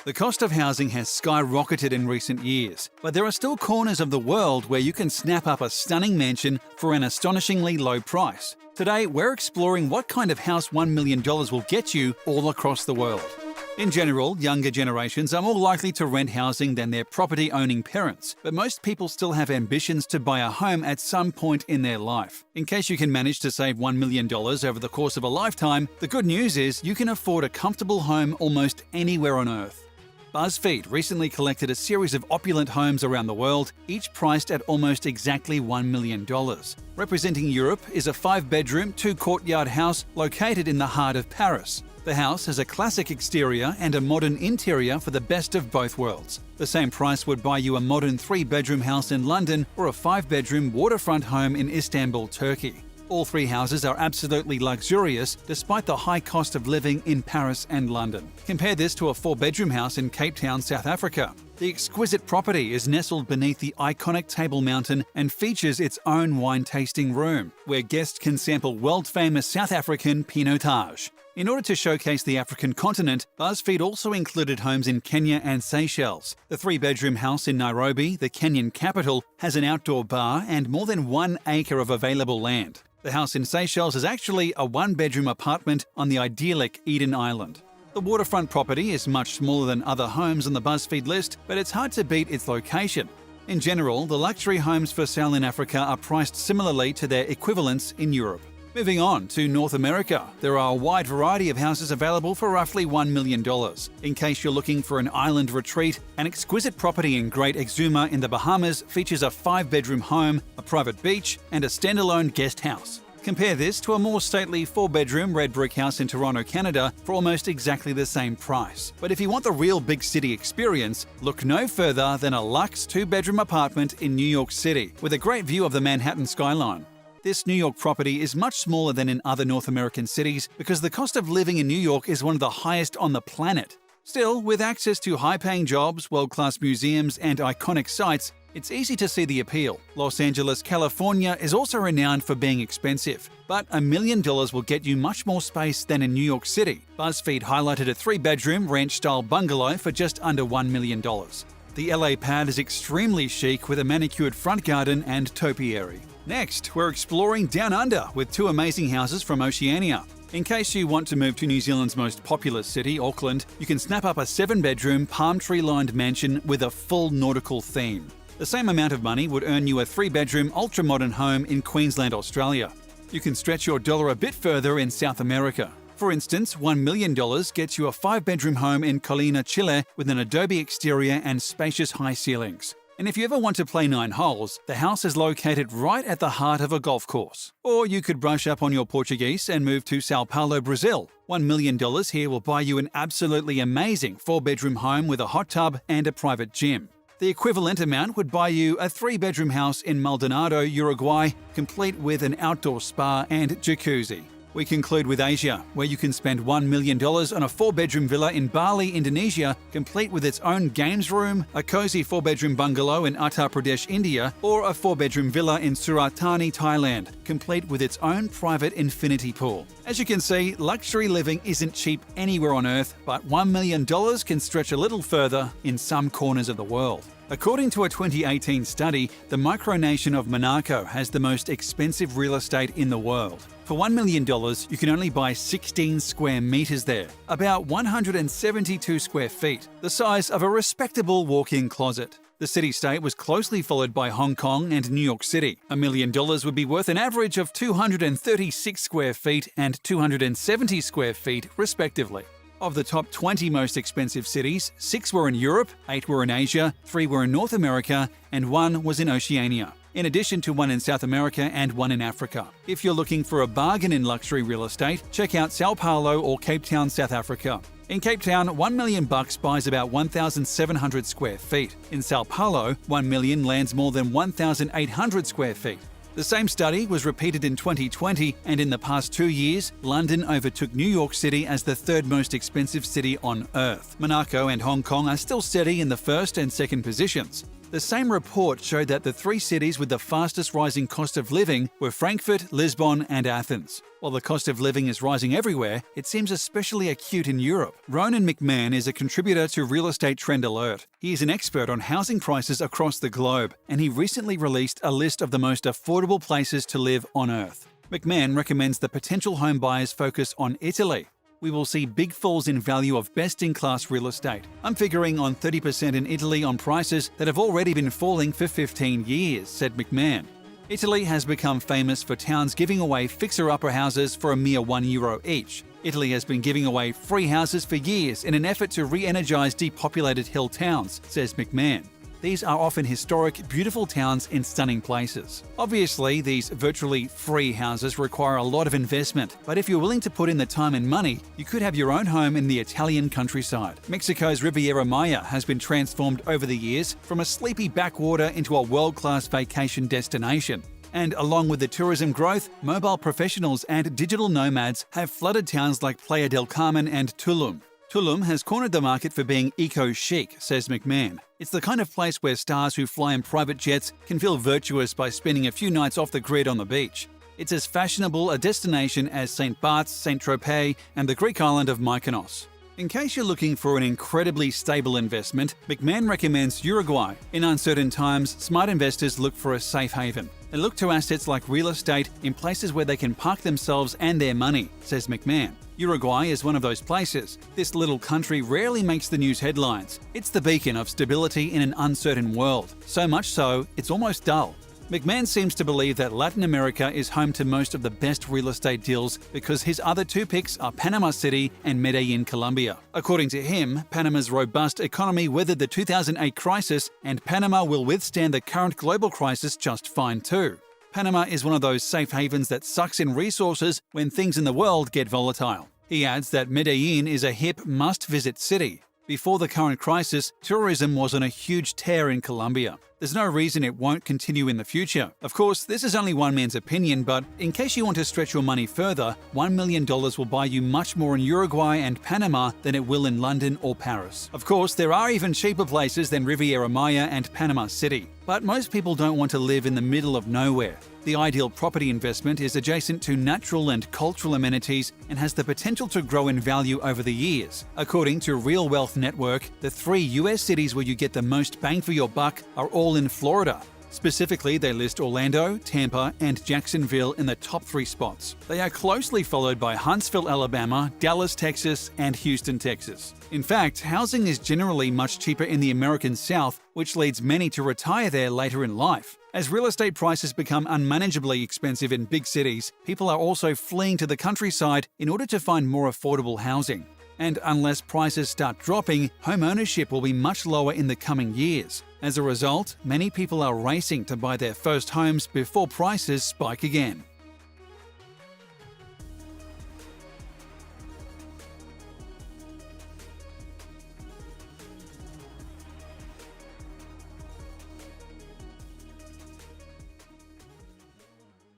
The cost of housing has skyrocketed in recent years, but there are still corners of the world where you can snap up a stunning mansion for an astonishingly low price. Today, we're exploring what kind of house $1 million will get you all across the world. In general, younger generations are more likely to rent housing than their property-owning parents, but most people still have ambitions to buy a home at some point in their life. In case you can manage to save $1 million over the course of a lifetime, the good news is you can afford a comfortable home almost anywhere on Earth. BuzzFeed recently collected a series of opulent homes around the world, each priced at almost exactly $1 million. Representing Europe is a 5-bedroom, 2-courtyard house located in the heart of Paris. The house has a classic exterior and a modern interior for the best of both worlds. The same price would buy you a modern 3-bedroom house in London or a 5-bedroom waterfront home in Istanbul, Turkey. All 3 houses are absolutely luxurious despite the high cost of living in Paris and London. Compare this to a 4-bedroom house in Cape Town, South Africa. The exquisite property is nestled beneath the iconic Table Mountain and features its own wine-tasting room, where guests can sample world-famous South African Pinotage. In order to showcase the African continent, BuzzFeed also included homes in Kenya and Seychelles. The 3-bedroom house in Nairobi, the Kenyan capital, has an outdoor bar and more than 1 acre of available land. The house in Seychelles is actually a 1-bedroom apartment on the idyllic Eden Island. The waterfront property is much smaller than other homes on the BuzzFeed list, but it's hard to beat its location. In general, the luxury homes for sale in Africa are priced similarly to their equivalents in Europe. Moving on to North America, there are a wide variety of houses available for roughly $1 million. In case you're looking for an island retreat, an exquisite property in Great Exuma in the Bahamas features a 5-bedroom home, a private beach, and a standalone guest house. Compare this to a more stately 4-bedroom red brick house in Toronto, Canada for almost exactly the same price. But if you want the real big city experience, look no further than a luxe 2-bedroom apartment in New York City with a great view of the Manhattan skyline. This New York property is much smaller than in other North American cities because the cost of living in New York is one of the highest on the planet. Still, with access to high-paying jobs, world-class museums, and iconic sites, it's easy to see the appeal. Los Angeles, California is also renowned for being expensive, but $1 million will get you much more space than in New York City. BuzzFeed highlighted a 3-bedroom ranch-style bungalow for just under $1 million. The LA pad is extremely chic with a manicured front garden and topiary. Next, we're exploring Down Under with 2 amazing houses from Oceania. In case you want to move to New Zealand's most populous city, Auckland, you can snap up a 7-bedroom, palm tree-lined mansion with a full nautical theme. The same amount of money would earn you a 3-bedroom, ultra-modern home in Queensland, Australia. You can stretch your dollar a bit further in South America. For instance, $1 million gets you a 5-bedroom home in Colina, Chile with an adobe exterior and spacious high ceilings. And if you ever want to play 9 holes, the house is located right at the heart of a golf course. Or you could brush up on your Portuguese and move to Sao Paulo, Brazil. $1 million here will buy you an absolutely amazing 4-bedroom home with a hot tub and a private gym. The equivalent amount would buy you a 3-bedroom house in Maldonado, Uruguay, complete with an outdoor spa and jacuzzi. We conclude with Asia, where you can spend $1 million on a 4-bedroom villa in Bali, Indonesia, complete with its own games room, a cozy 4-bedroom bungalow in Uttar Pradesh, India, or a 4-bedroom villa in Surat Thani, Thailand, complete with its own private infinity pool. As you can see, luxury living isn't cheap anywhere on Earth, but $1 million can stretch a little further in some corners of the world. According to a 2018 study, the micronation of Monaco has the most expensive real estate in the world. For $1 million, you can only buy 16 square meters there, about 172 square feet, the size of a respectable walk-in closet. The city-state was closely followed by Hong Kong and New York City. $1 million would be worth an average of 236 square feet and 270 square feet, respectively. Of the top 20 most expensive cities, 6 were in Europe, 8 were in Asia, 3 were in North America, and 1 was in Oceania, in addition to 1 in South America and 1 in Africa. If you're looking for a bargain in luxury real estate, check out Sao Paulo or Cape Town, South Africa. In Cape Town, $1 million buys about 1,700 square feet. In Sao Paulo, $1 million lands more than 1,800 square feet. The same study was repeated in 2020, and in the past 2 years, London overtook New York City as the 3rd most expensive city on Earth. Monaco and Hong Kong are still steady in the 1st and 2nd positions. The same report showed that the 3 cities with the fastest rising cost of living were Frankfurt, Lisbon, and Athens. While the cost of living is rising everywhere, it seems especially acute in Europe. Ronan McMahon is a contributor to Real Estate Trend Alert. He is an expert on housing prices across the globe, and he recently released a list of the most affordable places to live on Earth. McMahon recommends that potential home buyers focus on Italy. We will see big falls in value of best-in-class real estate. I'm figuring on 30% in Italy on prices that have already been falling for 15 years, said McMahon. Italy has become famous for towns giving away fixer-upper houses for a mere €1 each. Italy has been giving away free houses for years in an effort to re-energize depopulated hill towns, says McMahon. These are often historic, beautiful towns in stunning places. Obviously, these virtually free houses require a lot of investment, but if you're willing to put in the time and money, you could have your own home in the Italian countryside. Mexico's Riviera Maya has been transformed over the years from a sleepy backwater into a world-class vacation destination. And along with the tourism growth, mobile professionals and digital nomads have flooded towns like Playa del Carmen and Tulum. Tulum has cornered the market for being eco-chic, says McMahon. It's the kind of place where stars who fly in private jets can feel virtuous by spending a few nights off the grid on the beach. It's as fashionable a destination as St. Bart's, Saint-Tropez, and the Greek island of Mykonos. In case you're looking for an incredibly stable investment, McMahon recommends Uruguay. In uncertain times, smart investors look for a safe haven. They look to assets like real estate in places where they can park themselves and their money, says McMahon. Uruguay is one of those places. This little country rarely makes the news headlines. It's the beacon of stability in an uncertain world. So much so, it's almost dull. McMahon seems to believe that Latin America is home to most of the best real estate deals because his other 2 picks are Panama City and Medellin, Colombia. According to him, Panama's robust economy weathered the 2008 crisis, and Panama will withstand the current global crisis just fine too. Panama is one of those safe havens that sucks in resources when things in the world get volatile. He adds that Medellin is a hip, must-visit city. Before the current crisis, tourism was on a huge tear in Colombia. There's no reason it won't continue in the future. Of course, this is only one man's opinion, but in case you want to stretch your money further, $1 million will buy you much more in Uruguay and Panama than it will in London or Paris. Of course, there are even cheaper places than Riviera Maya and Panama City. But most people don't want to live in the middle of nowhere. The ideal property investment is adjacent to natural and cultural amenities and has the potential to grow in value over the years. According to Real Wealth Network, the 3 US cities where you get the most bang for your buck are all in Florida. Specifically, they list Orlando, Tampa, and Jacksonville in the top 3 spots. They are closely followed by Huntsville, Alabama, Dallas, Texas, and Houston, Texas. In fact, housing is generally much cheaper in the American South, which leads many to retire there later in life. As real estate prices become unmanageably expensive in big cities, people are also fleeing to the countryside in order to find more affordable housing. And unless prices start dropping, home ownership will be much lower in the coming years. As a result, many people are racing to buy their first homes before prices spike again.